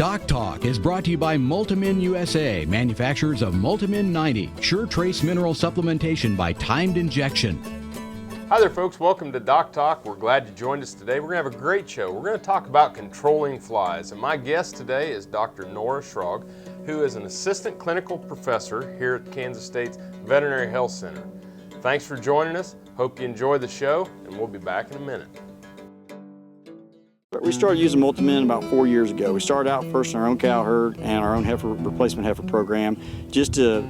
DocTalk is brought to you by Multimin USA, manufacturers of Multimin 90, Sure Trace Mineral Supplementation by Timed Injection. Hi there folks, welcome to DocTalk. We're glad you joined us today. We're going to have a great show. We're going to talk about controlling flies. And my guest today is Dr. Nora Schrog, who is an assistant clinical professor here at Kansas State's Veterinary Health Center. Thanks for joining us. Hope you enjoy the show, and we'll be back in a minute. We started using Multimin about 4 years ago. We started out first in our own cow herd and our own replacement heifer program just to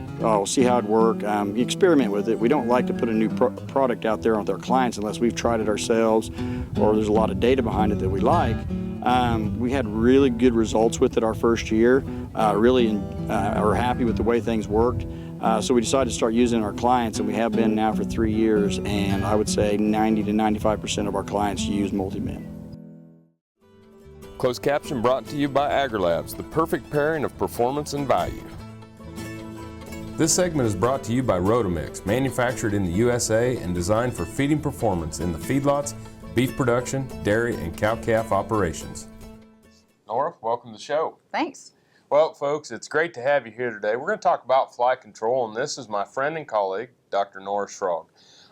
see how it'd work, experiment with it. We don't like to put a new product out there with our clients unless we've tried it ourselves or there's a lot of data behind it that we like. We had really good results with it our first year, really are happy with the way things worked. So we decided to start using our clients, and we have been now for 3 years, and I would say 90 to 95% of our clients use Multimin. Closed caption brought to you by AgriLabs, the perfect pairing of performance and value. This segment is brought to you by Rotomix, manufactured in the USA and designed for feeding performance in the feedlots, beef production, dairy, and cow-calf operations. Nora, welcome to the show. Thanks. Well, folks, it's great to have you here today. We're going to talk about fly control, and this is my friend and colleague, Dr. Nora Schrog.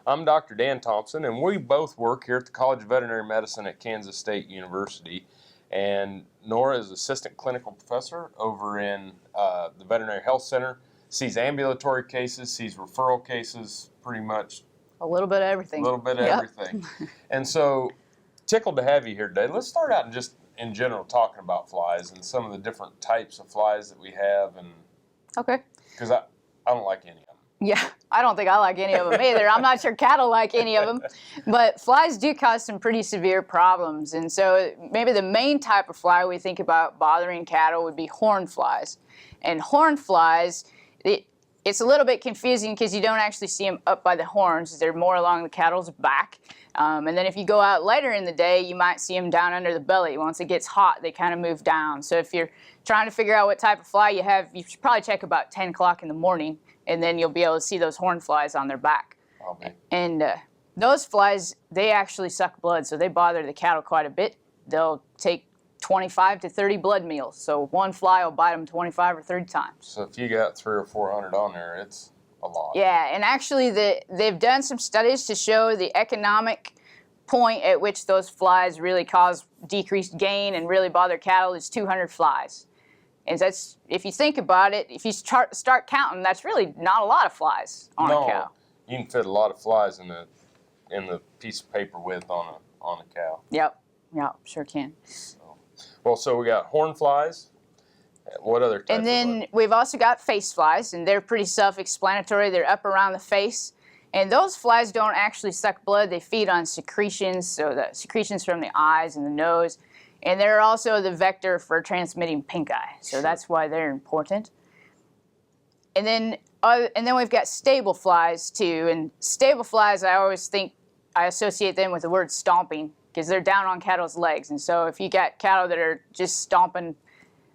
I'm Dr. Dan Thompson, and we both work here at the College of Veterinary Medicine at Kansas State University. And Nora is assistant clinical professor over in the Veterinary Health Center, sees ambulatory cases, sees referral cases, pretty much. A little bit of everything. A little bit of everything. And so, tickled to have you here today. Let's start out just in general talking about flies and some of the different types of flies that we have. And okay. Because I don't like any of them. Yeah, I don't think I like any of them either. I'm not sure cattle like any of them. But flies do cause some pretty severe problems. And so maybe the main type of fly we think about bothering cattle would be horn flies. And horn flies, it's a little bit confusing because you don't actually see them up by the horns. They're more along the cattle's back. And then if you go out later in the day, you might see them down under the belly. Once it gets hot, they kind of move down. So if you're trying to figure out what type of fly you have, you should probably check about 10 o'clock in the morning, and then you'll be able to see those horn flies on their back. Okay. And those flies, they actually suck blood, so they bother the cattle quite a bit. They'll take 25 to 30 blood meals, so one fly will bite them 25 or 30 times. So if you got 300 or 400 on there, it's a lot. Yeah, and actually they've done some studies to show the economic point at which those flies really cause decreased gain and really bother cattle is 200 flies. And that's, if you think about it, if you start counting, that's really not a lot of flies on a cow. You can fit a lot of flies in the piece of paper width on a cow. Yep, sure can. So we got horn flies. What other types? And then we've also got face flies, and they're pretty self-explanatory. They're up around the face. And those flies don't actually suck blood. They feed on secretions, so the secretions from the eyes and the nose. And they're also the vector for transmitting pink eye, so that's why they're important. And then we've got stable flies too. And stable flies, I always think I associate them with the word stomping because they're down on cattle's legs. And so if you got cattle that are just stomping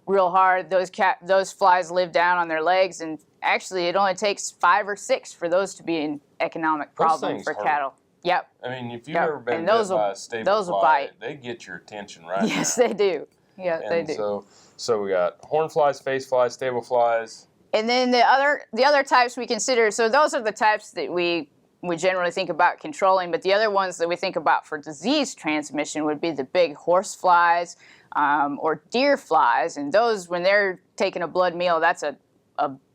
real hard, those flies live down on their legs. And actually, it only takes 5 or 6 for those to be an economic problem for cattle. Yep. I mean, if you've ever been bit by a stable fly, they get your attention right Yes, they do. Yeah, they do. So we got horn flies, face flies, stable flies. And then the other types we consider, so those are the types that we generally think about controlling, but the other ones that we think about for disease transmission would be the big horse flies or deer flies. And those, when they're taking a blood meal, that's a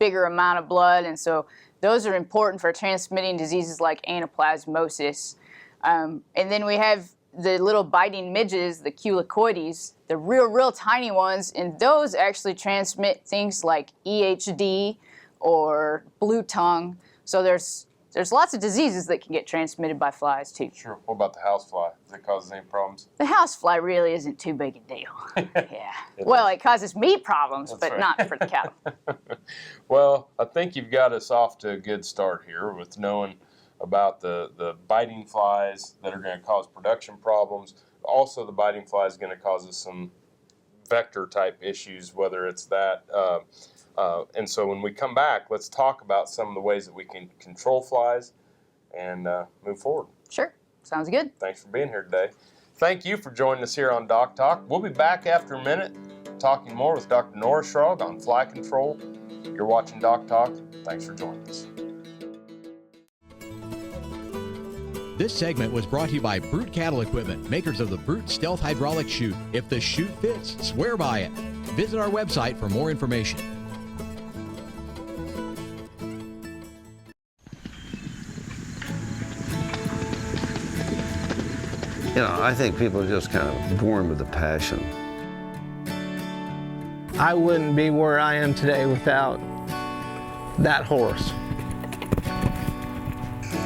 bigger amount of blood. And so those are important for transmitting diseases like anaplasmosis. And then we have the little biting midges, the culicoides, the real tiny ones, and those actually transmit things like EHD or blue tongue. So there's lots of diseases that can get transmitted by flies too. Sure. What about the housefly? Does it cause any problems? The housefly really isn't too big a deal. Yeah. Well, it causes meat problems, but not for the cattle. Well, I think you've got us off to a good start here with knowing about the biting flies that are going to cause production problems. Also, the biting fly is going to cause us some vector type issues, whether it's that. And so when we come back, let's talk about some of the ways that we can control flies and move forward. Sure. Sounds good. Thanks for being here today. Thank you for joining us here on Doc Talk. We'll be back after a minute. talking more with Dr. Nora Schrog on fly control. You're watching Doc Talk. Thanks for joining us. This segment was brought to you by Brute Cattle Equipment, makers of the Brute Stealth Hydraulic Chute. If the chute fits, swear by it. Visit our website for more information. You know, I think people are just kind of born with a passion. I wouldn't be where I am today without that horse.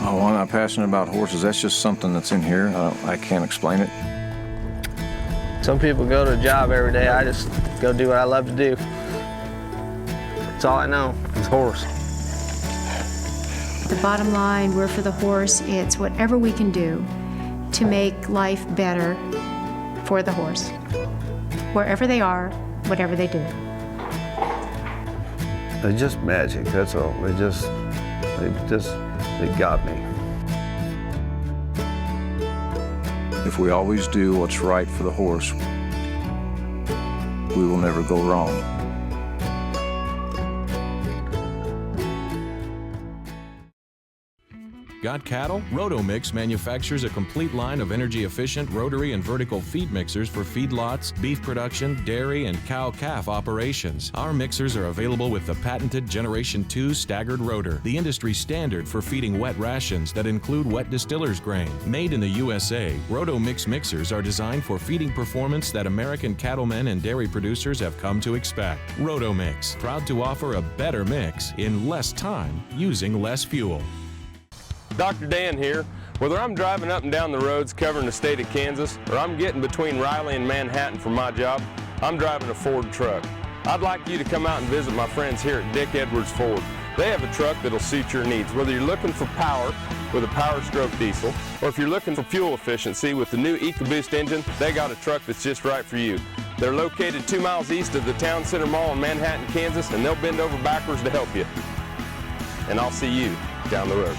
Oh, I'm not passionate about horses. That's just something that's in here. I can't explain it. Some people go to a job every day. I just go do what I love to do. That's all I know is horse. The bottom line, we're for the horse. It's whatever we can do to make life better for the horse, wherever they are, whatever they do. They're just magic, that's all. They got me. If we always do what's right for the horse, we will never go wrong. Got cattle? Rotomix manufactures a complete line of energy-efficient rotary and vertical feed mixers for feedlots, beef production, dairy, and cow-calf operations. Our mixers are available with the patented Generation 2 staggered rotor, the industry standard for feeding wet rations that include wet distiller's grain. Made in the USA, Rotomix mixers are designed for feeding performance that American cattlemen and dairy producers have come to expect. Rotomix, proud to offer a better mix in less time using less fuel. Dr. Dan here. Whether I'm driving up and down the roads covering the state of Kansas or I'm getting between Riley and Manhattan for my job, I'm driving a Ford truck. I'd like you to come out and visit my friends here at Dick Edwards Ford. They have a truck that'll suit your needs, whether you're looking for power with a Power Stroke diesel or if you're looking for fuel efficiency with the new EcoBoost engine, they got a truck that's just right for you. They're located 2 miles east of the Town Center Mall in Manhattan, Kansas, and they'll bend over backwards to help you. And I'll see you down the road.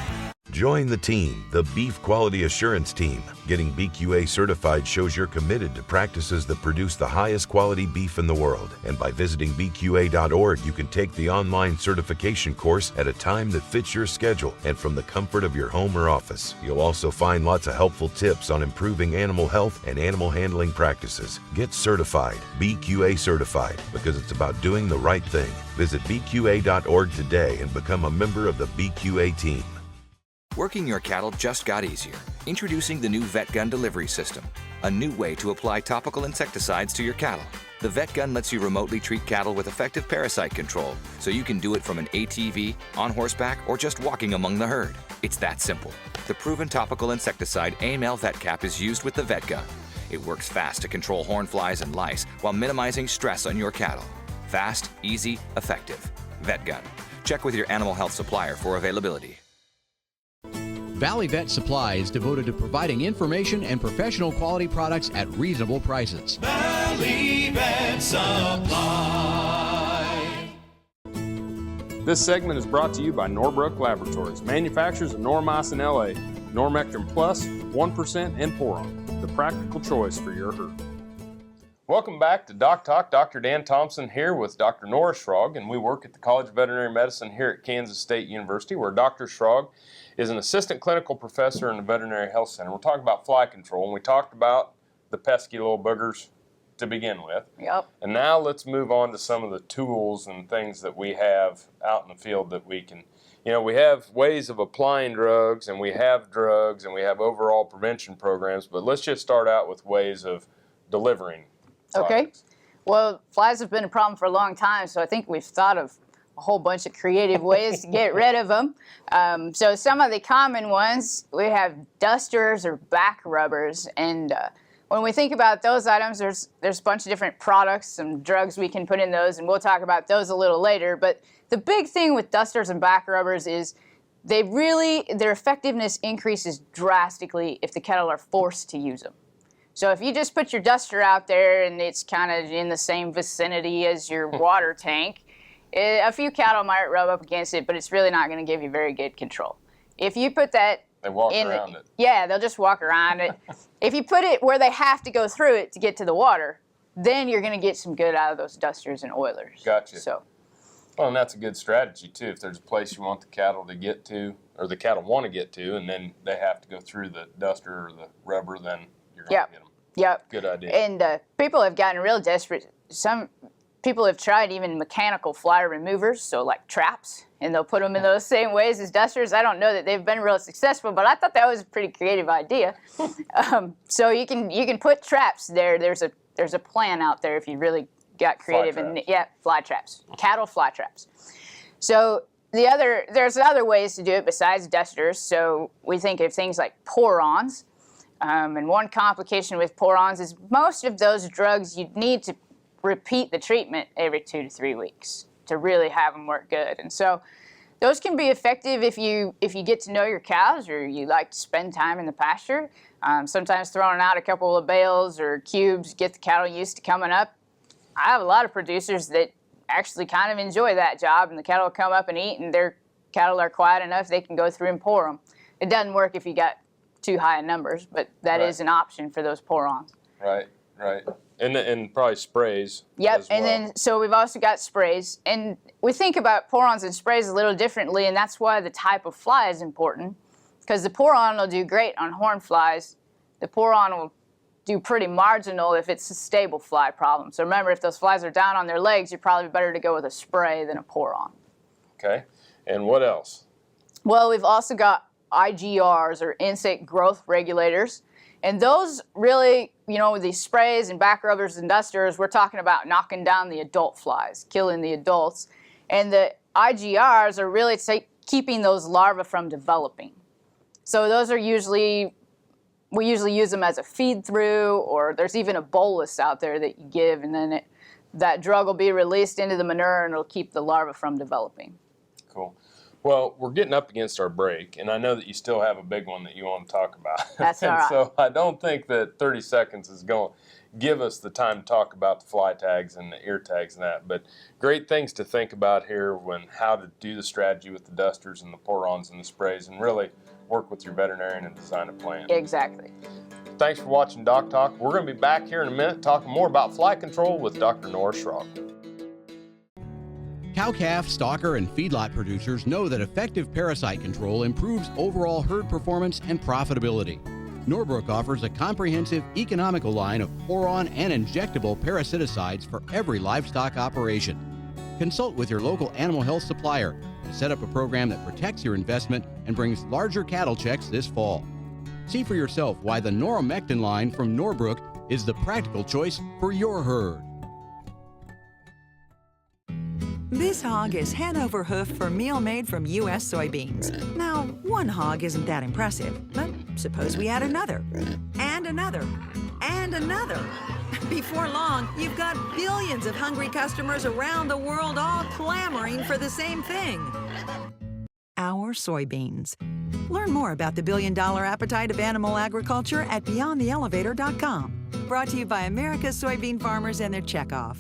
Join the team, the Beef Quality Assurance Team. Getting BQA certified shows you're committed to practices that produce the highest quality beef in the world. And by visiting BQA.org, you can take the online certification course at a time that fits your schedule and from the comfort of your home or office. You'll also find lots of helpful tips on improving animal health and animal handling practices. Get certified, BQA certified, because it's about doing the right thing. Visit BQA.org today and become a member of the BQA team. Working your cattle just got easier. Introducing the new Vet Gun delivery system, a new way to apply topical insecticides to your cattle. The Vet Gun lets you remotely treat cattle with effective parasite control, so you can do it from an ATV, on horseback, or just walking among the herd. It's that simple. The proven topical insecticide AML Vet Cap is used with the Vet Gun. It works fast to control horn flies and lice while minimizing stress on your cattle. Fast, easy, effective. Vet Gun. Check with your animal health supplier for availability. Valley Vet Supply is devoted to providing information and professional quality products at reasonable prices. Valley Vet Supply. This segment is brought to you by Norbrook Laboratories, manufacturers of Normycin LA, Normectin Plus, 1%, and Poron, the practical choice for your herd. Welcome back to Doc Talk. Dr. Dan Thompson here with Dr. Nora Schrog, and we work at the College of Veterinary Medicine here at Kansas State University, where Dr. Schrog is an assistant clinical professor in the Veterinary Health Center. We're talking about fly control, and we talked about the pesky little boogers to begin with. Yep. And now let's move on to some of the tools and things that we have out in the field that we can, we have ways of applying drugs, and we have drugs, and we have overall prevention programs, but let's just start out with ways of delivering. Okay. Well, flies have been a problem for a long time, so I think we've thought of a whole bunch of creative ways to get rid of them. So some of the common ones, we have dusters or back rubbers. And when we think about those items, there's a bunch of different products, some drugs we can put in those, and we'll talk about those a little later. But the big thing with dusters and back rubbers is their effectiveness increases drastically if the cattle are forced to use them. So if you just put your duster out there and it's kind of in the same vicinity as your water tank, a few cattle might rub up against it, but it's really not going to give you very good control. If you put that they walk around it. Yeah, they'll just walk around it. If you put it where they have to go through it to get to the water, then you're going to get some good out of those dusters and oilers. Gotcha. So, well, and that's a good strategy too. If there's a place you want the cattle to get to, or the cattle want to get to, and then they have to go through the duster or the rubber, then you're going to get them. Yep. Good idea. And people have gotten real desperate. Some people have tried even mechanical fly removers, so like traps, and they'll put them in those same ways as dusters. I don't know that they've been real successful, but I thought that was a pretty creative idea. So you can put traps there. There's a plan out there if you really got creative. Fly traps, cattle fly traps. So there's other ways to do it besides dusters. So we think of things like pour-ons. And one complication with pour-ons is most of those drugs you need to repeat the treatment every 2 to 3 weeks to really have them work good. And so those can be effective if you get to know your cows or you like to spend time in the pasture. Sometimes throwing out a couple of bales or cubes, get the cattle used to coming up. I have a lot of producers that actually kind of enjoy that job, and the cattle will come up and eat, and their cattle are quiet enough they can go through and pour them. It doesn't work if you got too high in numbers, but that is an option for those pour-ons. Right. And probably sprays. Yep, as well. and then so we've also got sprays. And we think about pour-ons and sprays a little differently, and that's why the type of fly is important, because the pour-on will do great on horn flies. The pour-on will do pretty marginal if it's a stable fly problem. So remember, if those flies are down on their legs, you're probably better to go with a spray than a pour-on. Okay, and what else? Well, we've also got IGRs, or insect growth regulators. And those really, these sprays and back rubbers and dusters, we're talking about knocking down the adult flies, killing the adults. And the IGRs are really keeping those larvae from developing. So those are we usually use them as a feed through, or there's even a bolus out there that you give, and then that drug will be released into the manure and it'll keep the larvae from developing. Cool. Well, we're getting up against our break, and I know that you still have a big one that you want to talk about. That's all right. So I don't think that 30 seconds is going to give us the time to talk about the fly tags and the ear tags and that. But great things to think about here when how to do the strategy with the dusters and the pour-ons and the sprays, and really work with your veterinarian and design a plan. Exactly. Thanks for watching Doc Talk. We're going to be back here in a minute talking more about fly control with Dr. Nora Schrock. Cow-calf, stocker, and feedlot producers know that effective parasite control improves overall herd performance and profitability. Norbrook offers a comprehensive, economical line of pour-on and injectable parasiticides for every livestock operation. Consult with your local animal health supplier to set up a program that protects your investment and brings larger cattle checks this fall. See for yourself why the Noromectin line from Norbrook is the practical choice for your herd. This hog is head over hoof for meal made from U.S. soybeans. Now, one hog isn't that impressive, but suppose we add another, and another, and another. Before long, you've got billions of hungry customers around the world all clamoring for the same thing. Our soybeans. Learn more about the billion-dollar appetite of animal agriculture at BeyondTheElevator.com. Brought to you by America's soybean farmers and their checkoff.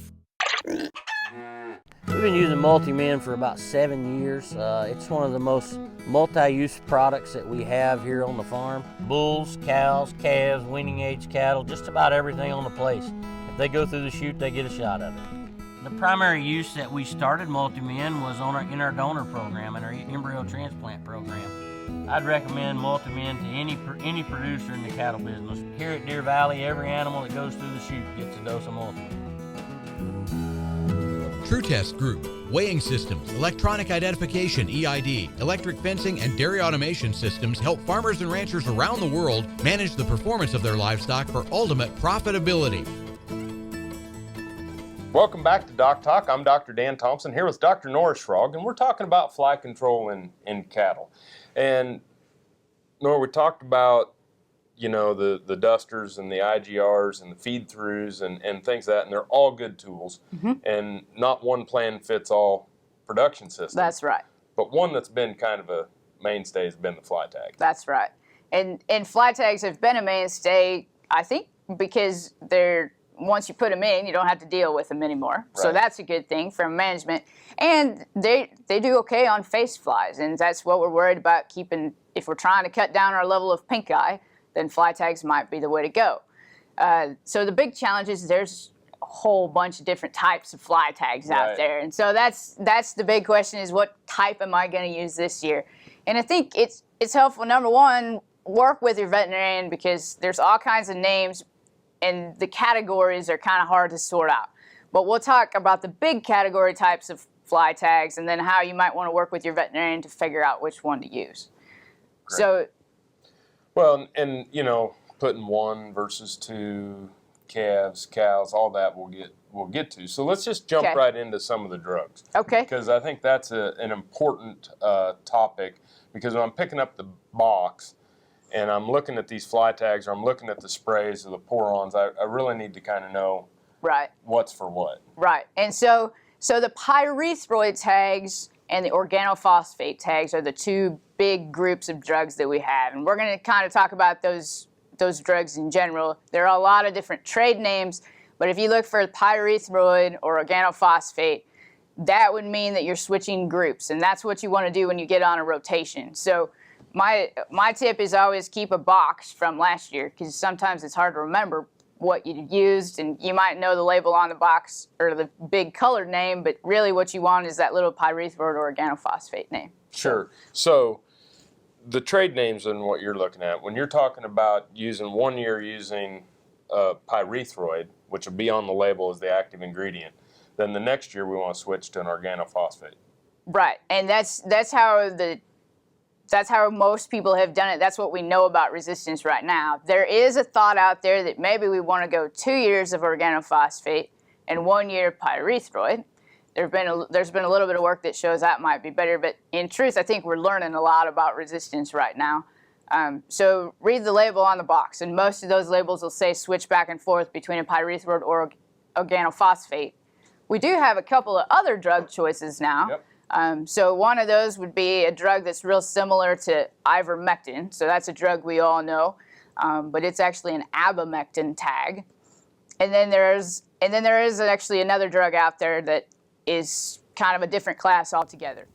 We've been using Multi-Min for about 7 years. It's one of the most multi-use products that we have here on the farm. Bulls, cows, calves, weaning age cattle, just about everything on the place. If they go through the chute, they get a shot of it. The primary use that we started Multi-Min was in our donor program, in our embryo transplant program. I'd recommend Multi-Min to any producer in the cattle business. Here at Deer Valley, every animal that goes through the chute gets a dose of Multi-Min. TrueTest Group, weighing systems, electronic identification, EID, electric fencing, and dairy automation systems help farmers and ranchers around the world manage the performance of their livestock for ultimate profitability. Welcome back to Doc Talk. I'm Dr. Dan Thompson here with Dr. Nora Schrock, and we're talking about fly control in cattle. And Nora, we talked about the dusters and the IGRs and the feed-throughs and things like that, and they're all good tools. Mm-hmm. And not one plan fits all production system. That's right. But one that's been kind of a mainstay has been the fly tag. That's right. And fly tags have been a mainstay, I think, because once you put them in, you don't have to deal with them anymore. Right. So that's a good thing from management. And they do okay on face flies, and that's what we're worried about keeping. If we're trying to cut down our level of pink eye, then fly tags might be the way to go. So the big challenge is there's a whole bunch of different types of fly tags out Right. there. And so that's the big question, is what type am I going to use this year? And I think it's helpful, number one, work with your veterinarian, because there's all kinds of names and the categories are kind of hard to sort out. But we'll talk about the big category types of fly tags and then how you might want to work with your veterinarian to figure out which one to use. Great. So, Well, and you know, putting 1 versus 2, calves, cows, all that we'll get to. So let's just jump Okay. right into some of the drugs. Okay. Because I think that's an important topic, because when I'm picking up the box and I'm looking at these fly tags or I'm looking at the sprays or the pour-ons, I really need to kind of know right. what's for what. Right. And so the pyrethroid tags and the organophosphate tags are the two big groups of drugs that we have. And we're going to kind of talk about those drugs in general. There are a lot of different trade names, but if you look for pyrethroid or organophosphate, that would mean that you're switching groups, and that's what you want to do when you get on a rotation. So my tip is always keep a box from last year, because sometimes it's hard to remember what you used, and you might know the label on the box or the big colored name, but really what you want is that little pyrethroid or organophosphate name. Sure. So the trade names and what you're looking at, when you're talking about using 1 year using pyrethroid, which will be on the label as the active ingredient, then the next year we want to switch to an organophosphate. Right, and that's how most people have done it. That's what we know about resistance right now. There is a thought out there that maybe we want to go 2 years of organophosphate and 1 year of pyrethroid. There's been a little bit of work that shows that might be better, but in truth, I think we're learning a lot about resistance right now. So read the label on the box, and most of those labels will say switch back and forth between a pyrethroid or organophosphate. We do have a couple of other drug choices now. Yep. So one of those would be a drug that's real similar to ivermectin. So that's a drug we all know, but it's actually an abamectin tag. And then there is actually another drug out there that is kind of a different class altogether.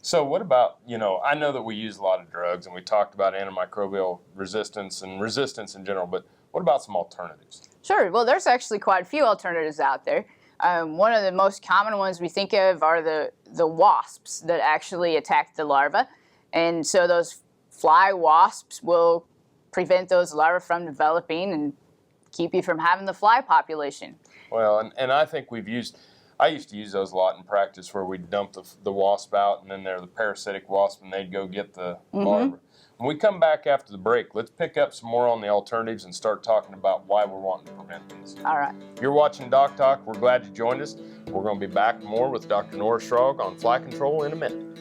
So what about, I know that we use a lot of drugs, and we talked about antimicrobial resistance and resistance in general, but what about some alternatives? Sure. Well, there's actually quite a few alternatives out there. One of the most common ones we think of are the wasps that actually attack the larva. And so those fly wasps will prevent those larvae from developing and keep you from having the fly population. Well, and I think I used to use those a lot in practice, where we'd dump the wasp out, and then they're the parasitic wasp, and they'd go get the larva. When we come back after the break, let's pick up some more on the alternatives and start talking about why we're wanting to prevent these. All right. You're watching Doc Talk. We're glad you joined us. We're going to be back more with Dr. Nora Schrog on fly control in a minute.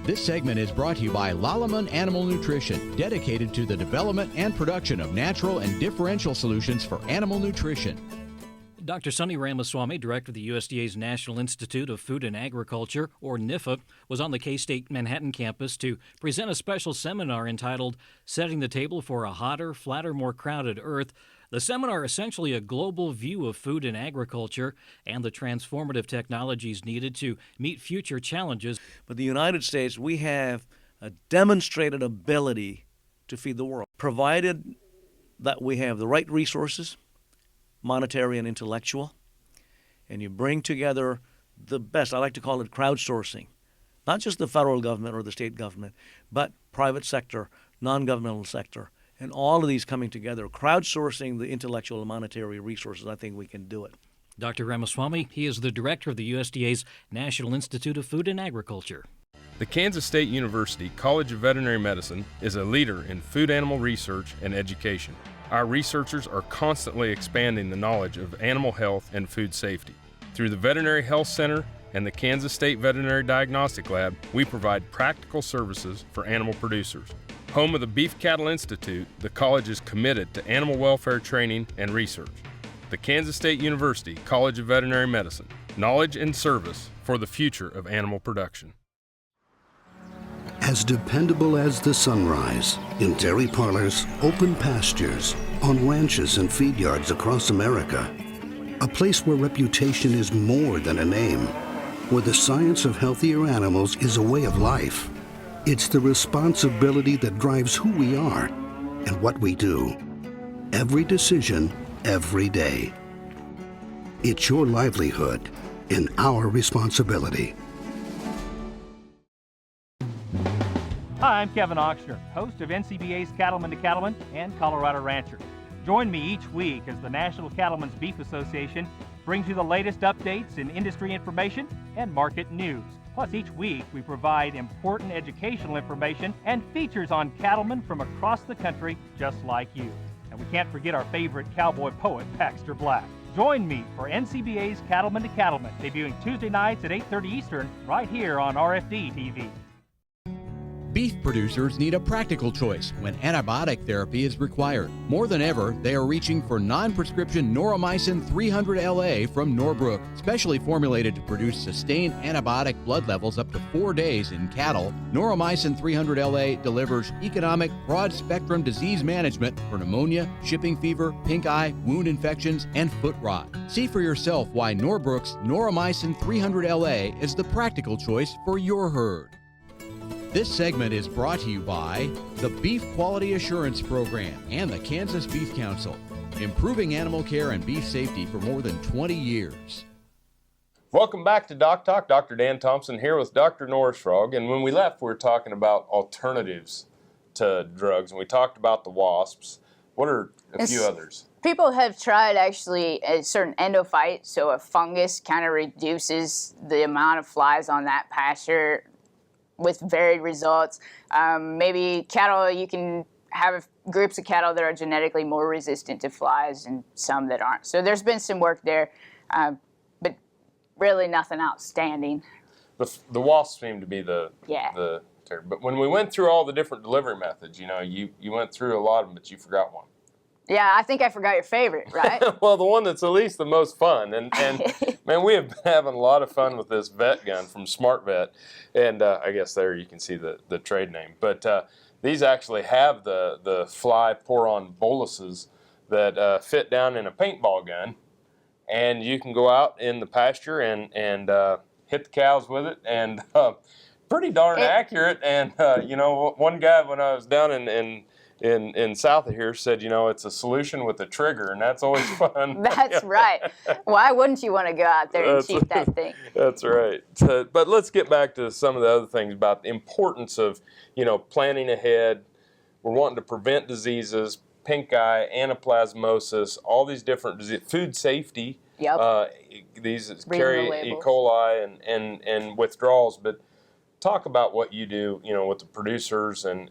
This segment is brought to you by Lalaman Animal Nutrition, dedicated to the development and production of natural and differential solutions for animal nutrition. Dr. Sunny Ramaswamy, director of the USDA's National Institute of Food and Agriculture, or NIFA, was on the K-State Manhattan campus to present a special seminar entitled Setting the Table for a Hotter, Flatter, More Crowded Earth. The seminar, essentially a global view of food and agriculture and the transformative technologies needed to meet future challenges. But the United States, we have a demonstrated ability to feed the world, provided that we have the right resources, monetary and intellectual, and you bring together the best. I like to call it crowdsourcing. Not just the federal government or the state government, but private sector, non-governmental sector, and all of these coming together, crowdsourcing the intellectual and monetary resources. I think we can do it. Dr. Ramaswamy, he is the director of the USDA's National Institute of Food and Agriculture. The Kansas State University College of Veterinary Medicine is a leader in food animal research and education. Our researchers are constantly expanding the knowledge of animal health and food safety. Through the Veterinary Health Center and the Kansas State Veterinary Diagnostic Lab, we provide practical services for animal producers. Home of the Beef Cattle Institute, the college is committed to animal welfare training and research. The Kansas State University College of Veterinary Medicine, knowledge and service for the future of animal production. As dependable as the sunrise, in dairy parlors, open pastures, on ranches and feed yards across America. A place where reputation is more than a name, where the science of healthier animals is a way of life. It's the responsibility that drives who we are and what we do. Every decision every day. It's your livelihood and our responsibility. Hi, I'm Kevin Ochsner, host of NCBA's Cattleman to Cattleman and Colorado Rancher. Join me each week as the National Cattlemen's Beef Association brings you the latest updates in industry information and market news. Plus, each week we provide important educational information and features on cattlemen from across the country just like you. And we can't forget our favorite cowboy poet, Baxter Black. Join me for NCBA's Cattleman to Cattleman, debuting Tuesday nights at 8:30 Eastern, right here on RFD TV. Beef producers need a practical choice when antibiotic therapy is required. More than ever, they are reaching for non-prescription Noromycin 300LA from Norbrook. Specially formulated to produce sustained antibiotic blood levels up to 4 days in cattle, Noromycin 300LA delivers economic, broad-spectrum disease management for pneumonia, shipping fever, pink eye, wound infections, and foot rot. See for yourself why Norbrook's Noromycin 300LA is the practical choice for your herd. This segment is brought to you by the Beef Quality Assurance Program and the Kansas Beef Council, improving animal care and beef safety for more than 20 years. Welcome back to Doc Talk. Dr. Dan Thompson here with Dr. Norris Frog. And when we left, we were talking about alternatives to drugs, and we talked about the wasps. What are a few others? People have tried actually a certain endophyte, so a fungus kind of reduces the amount of flies on that pasture, with varied results. Maybe cattle, you can have groups of cattle that are genetically more resistant to flies and some that aren't. So there's been some work there, but really nothing outstanding. The wasps seem to be the but when we went through all the different delivery methods, you went through a lot of them, but you forgot one. Yeah, I think I forgot your favorite, right? Well, the one that's at least the most fun. And man, we have been having a lot of fun with this vet gun from Smart Vet. And I guess there you can see the trade name. But these actually have the fly pour-on boluses that fit down in a paintball gun. And you can go out in the pasture and hit the cows with it. And pretty darn accurate. And, one guy when I was down in south of here said, it's a solution with a trigger, and that's always fun. That's right. Why wouldn't you want to go out there and shoot that thing? That's right. But let's get back to some of the other things about the importance of, planning ahead. We're wanting to prevent diseases, pink eye, anaplasmosis, all these different diseases, food safety. Yep. These carry E. coli and withdrawals. But talk about what you do, with the producers and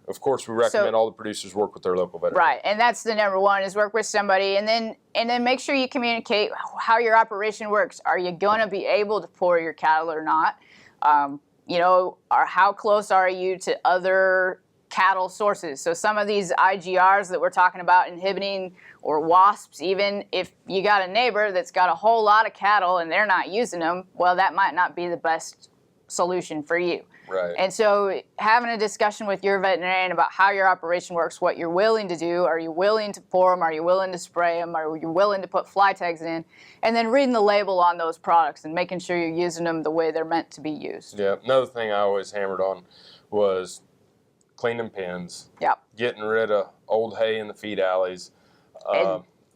of course, we recommend all the producers work with their local veterinarian. Right, and that's the number one, is work with somebody, and then make sure you communicate how your operation works. Are you going to be able to pour your cattle or not? Or how close are you to other cattle sources? So some of these IGRs that we're talking about inhibiting, or wasps even, if you got a neighbor that's got a whole lot of cattle and they're not using them, well, that might not be the best solution for you. Right. And so having a discussion with your veterinarian about how your operation works, what you're willing to do, are you willing to pour them, are you willing to spray them, are you willing to put fly tags in, and then reading the label on those products and making sure you're using them the way they're meant to be used. Yeah, another thing I always hammered on was cleaning pens, getting rid of old hay in the feed alleys,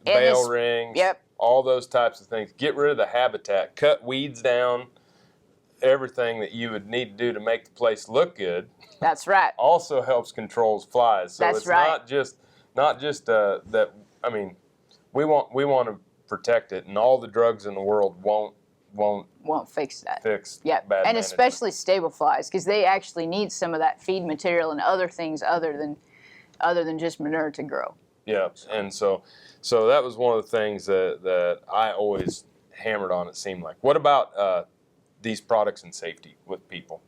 bale rings, all those types of things. Get rid of the habitat, cut weeds down, everything that you would need to do to make the place look good. That's right. Also helps controls flies. So That's it's right. not just that. I mean, we want to protect it, and all the drugs in the world won't fix that. Bad and management. especially stable flies, because they actually need some of that feed material and other things other than just manure to grow. Yeah, and so that was one of the things that I always hammered on. It seemed like. What about these products and safety with people?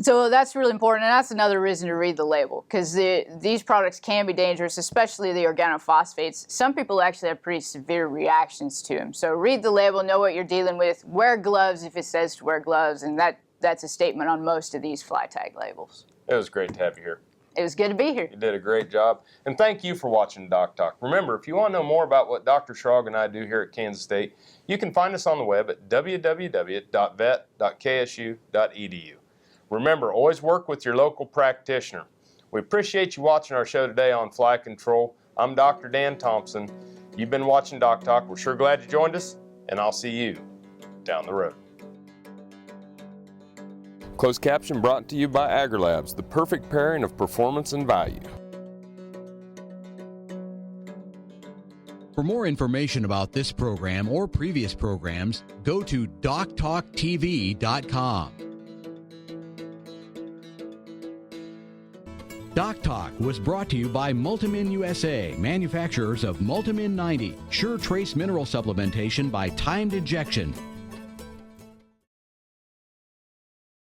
So that's really important, and that's another reason to read the label, because these products can be dangerous, especially the organophosphates. Some people actually have pretty severe reactions to them. So read the label, know what you're dealing with, wear gloves if it says to wear gloves, and that's a statement on most of these fly tag labels. It was great to have you here. It was good to be here. You did a great job. And thank you for watching Doc Talk. Remember, if you want to know more about what Dr. Schrog and I do here at Kansas State, you can find us on the web at www.vet.ksu.edu. Remember, always work with your local practitioner. We appreciate you watching our show today on fly control. I'm Dr. Dan Thompson. You've been watching Doc Talk. We're sure glad you joined us, and I'll see you down the road. Closed caption brought to you by AgriLabs, the perfect pairing of performance and value. For more information about this program or previous programs, go to DocTalkTV.com. Doc Talk was brought to you by Multimin USA, manufacturers of Multimin 90, sure trace mineral supplementation by timed injection,